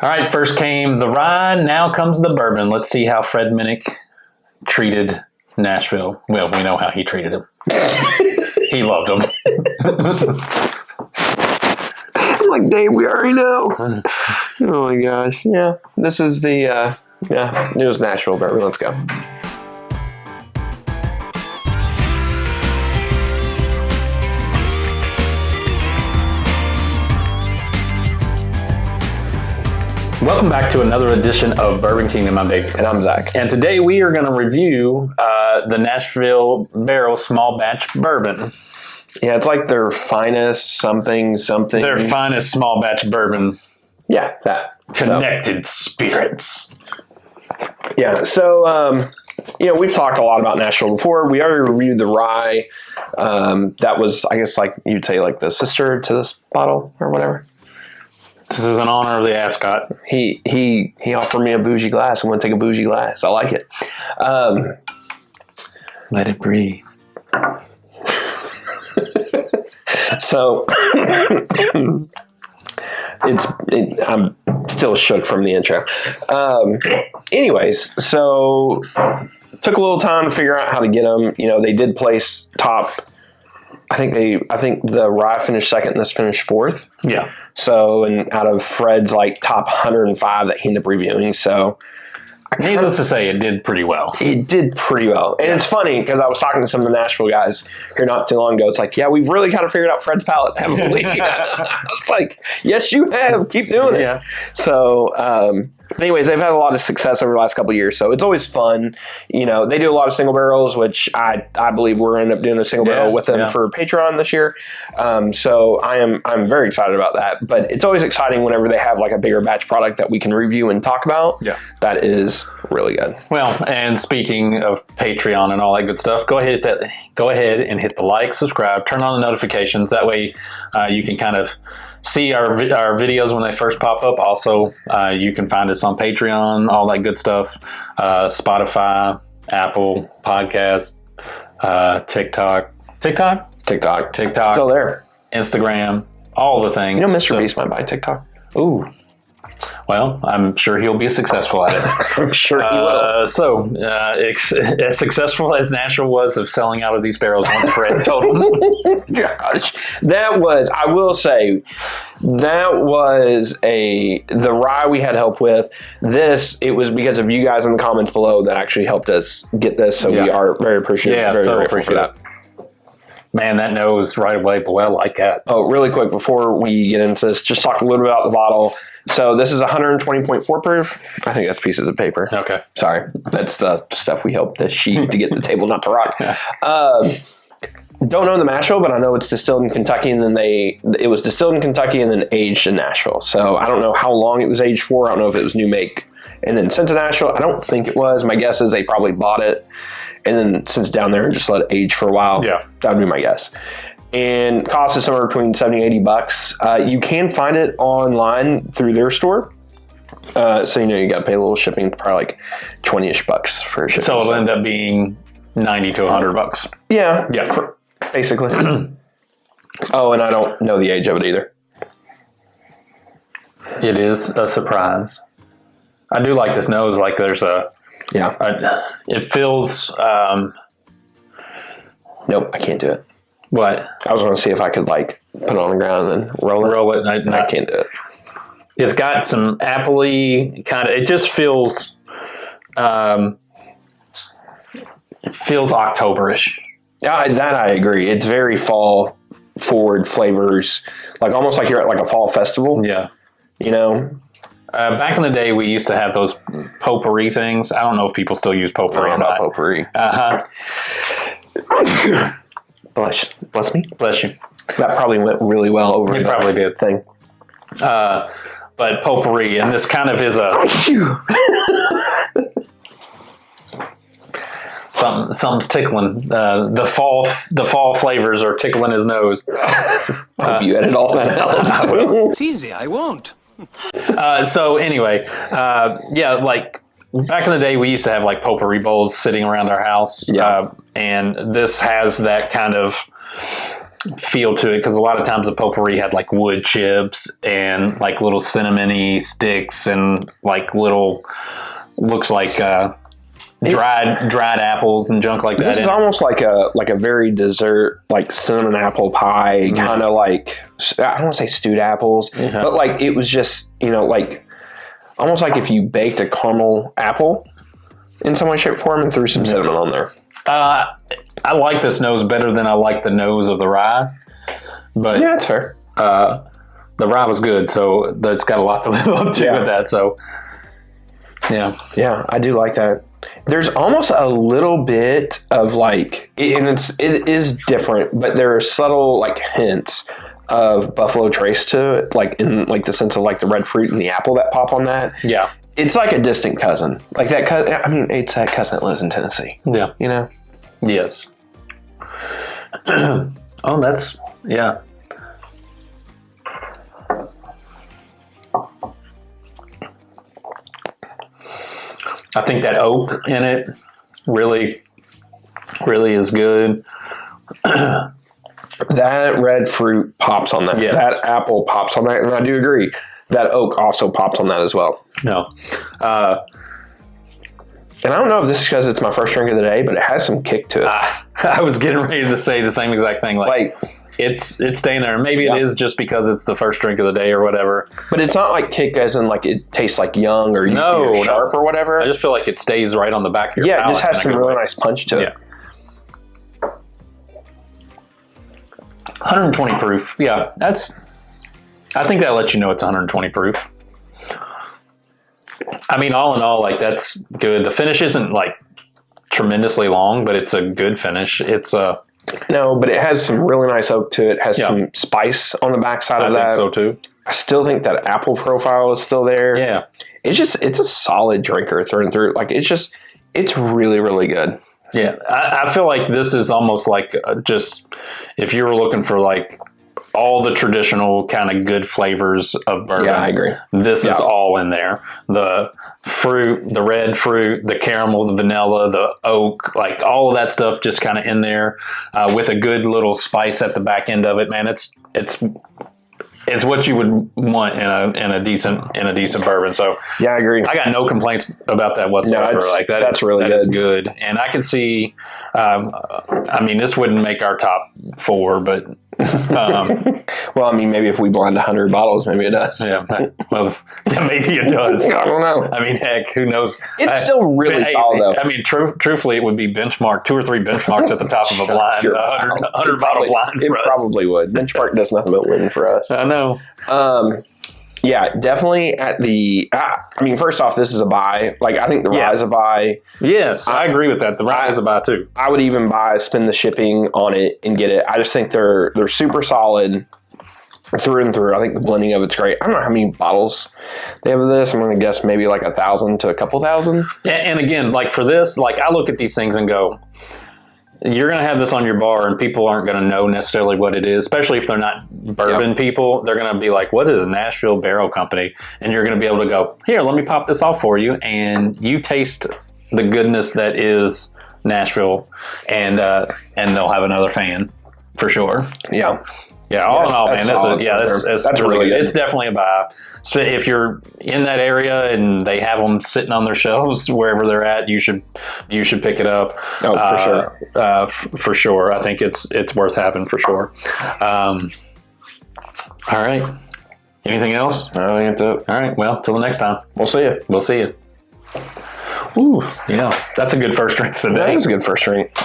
All right, first came the rye, now comes the bourbon. Let's see how Fred Minnick treated Nashville. Well, we know how he treated him. He loved him. I'm like, Dave, we already know. Oh my gosh. Yeah. This is the newest Nashville bourbon. Let's go. Welcome back to another edition of Bourbon Kingdom. I'm Dave. And I'm Zach. And today we are going to review the Nashville Barrel Small Batch Bourbon. Yeah, it's like their finest something. Their finest small batch bourbon. Yeah, that. Connected spirits. Yeah, so, we've talked a lot about Nashville before. We already reviewed the rye. That was, I guess, like you'd say, like the sister to this bottle or whatever. This is in honor of the ascot. He offered me a bougie glass. I'm going to take a bougie glass. I like it. Let it breathe. So I'm still shook from the intro. Anyways, so took a little time to figure out how to get them. They did place top. I think the rye finished second and this finished fourth. Yeah. So, and out of Fred's like top 105 that he ended up reviewing. So, needless to say, it did pretty well. It did pretty well. And it's funny because I was talking to some of the Nashville guys here not too long ago. It's like, yeah, we've really kind of figured out Fred's palate, haven't we? It's like, yes, you have. Keep doing it. Yeah. So, anyways, they've had a lot of success over the last couple of years, so it's always fun. They do a lot of single barrels, which I believe we're going to end up doing a single barrel with them for Patreon this year. So I'm very excited about that. But it's always exciting whenever they have like a bigger batch product that we can review and talk about. Yeah, that is really good. Well, and speaking of Patreon and all that good stuff, go ahead and hit the like, subscribe, turn on the notifications. That way, you can kind of see our videos when they first pop up. Also, you can find us on Patreon, all that good stuff. Spotify, Apple Podcast, TikTok, still there. Instagram, all the things. Mr. Beast might buy TikTok. Ooh. Well, I'm sure he'll be successful at it. I'm sure he will. As successful as Nashville was of selling out of these barrels once Fred told him. Gosh, I will say, the rye we had help with. It was because of you guys in the comments below that actually helped us get this. So we are very appreciative. Yeah, very so grateful for that. Man, that nose right away, boy, I like that. Oh, really quick, before we get into this, just talk a little bit about the bottle. So this is 120.4 proof. I think that's pieces of paper. Okay. Sorry. That's the stuff we helped the sheet to get the table not to rock. Don't know the mash bill, but I know it's distilled in Kentucky, and then it was distilled in Kentucky and then aged in Nashville. So I don't know how long it was aged for. I don't know if it was new make and then sent to Nashville. I don't think it was. My guess is they probably bought it and then sent it down there and just let it age for a while. Yeah. That would be my guess. And cost is somewhere between $70 $80. You can find it online through their store. So you got to pay a little shipping, probably like $20-ish for shipping. So it'll end up being $90 to $100. Yeah. Yeah. Basically. Oh, and I don't know the age of it either. It is a surprise. I do like this nose. Like there's it feels. Nope, I can't do it. What? I was going to see if I could put it on the ground and then roll it. I can't do it. It's got some appley kind of. It just feels. It feels Octoberish. Yeah, that I agree. It's very fall forward flavors, almost like you're at a fall festival. Yeah. Back in the day, we used to have those potpourri things. I don't know if people still use potpourri or not. Potpourri. Bless me. Bless you. That probably went really well over. It probably did. Thing. But potpourri, and this kind of is a something's tickling. The fall flavors are tickling his nose. I hope you edit all that out. It's easy. I won't. So anyway, back in the day, we used to have potpourri bowls sitting around our house. Yeah. And this has that kind of feel to it, because a lot of times the potpourri had like wood chips and like little cinnamony sticks and like little, looks like dried apples and junk like that. This is almost like a very dessert, like cinnamon apple pie, kind of like, I don't want to say stewed apples, but like it was just, like almost like if you baked a caramel apple in some way, shape, form and threw some cinnamon on there. I like this nose better than I like the nose of the rye, but yeah, that's fair. The rye was good, so that's got a lot to live up to with that. So yeah, I do like that. There's almost a little bit of like, and it is different, but there are subtle like hints of Buffalo Trace to it, like in like the sense of like the red fruit and the apple that pop on that. Yeah, it's like a distant cousin, like that. I mean, it's that cousin that lives in Tennessee. Yeah, Yes. Oh, that's I think that oak in it really, really is good. That red fruit pops on that. Yes. That apple pops on that, and I do agree. That oak also pops on that as well. No. And I don't know if this is because it's my first drink of the day, but it has some kick to it. I was getting ready to say the same exact thing. Like it's staying there. Maybe it is just because it's the first drink of the day or whatever. But it's not like kick as in like it tastes like young or sharp or whatever. I just feel like it stays right on the back of your palate. Yeah, it just has some really nice punch to it. 120 proof. Yeah, I think that lets you know it's 120 proof. I mean, all in all, like that's good. The finish isn't like tremendously long, but it's a good finish. No, but it has some really nice oak to it. It has some spice on the backside of that. I think so too. I still think that apple profile is still there. Yeah. It's a solid drinker through and through. Like it's really, really good. Yeah. I feel like this is almost like just if you were looking for like all the traditional kind of good flavors of bourbon. Yeah, I agree. This is all in there. The fruit, the red fruit, the caramel, the vanilla, the oak, like all of that stuff just kind of in there with a good little spice at the back end of it. Man, it's what you would want in a decent bourbon. So yeah, I agree. I got no complaints about that whatsoever. No, like that's really good. Is good. And I can see. I mean, this wouldn't make our top 4, but. Well, I mean, maybe if we blend 100 bottles, maybe it does. Yeah, well, maybe it does. I don't know. I mean, heck, who knows? It's still really solid, though. I mean, truthfully, it would be benchmark 2 or 3 benchmarks at the top of a blind, 100 bottle blind. It probably would. Benchmark does nothing but win for us. I know. Yeah, definitely at the. I mean, first off, this is a buy. Like, I think the rye is a buy. Yes, I agree with that. The rye is a buy too. I would even spend the shipping on it and get it. I just think they're super solid through and through. I think the blending of it's great. I don't know how many bottles they have of this. I'm going to guess maybe like 1,000 to a couple thousand. Yeah, and again, like for this, like I look at these things and go, you're going to have this on your bar and people aren't going to know necessarily what it is, especially if they're not bourbon people. They're going to be like, what is Nashville Barrel Company? And you're going to be able to go, here, let me pop this off for you. And you taste the goodness that is Nashville and they'll have another fan for sure. Yeah. Yeah, all in all, man, that's really good. It's definitely a buy. So if you're in that area and they have them sitting on their shelves wherever they're at, you should pick it up. Oh, for sure. For sure, I think it's worth having for sure. All right. Anything else? I think that's it. All right. Well, till the next time. We'll see you. We'll see you. Ooh, yeah, that's a good first drink of the day. That is a good first drink.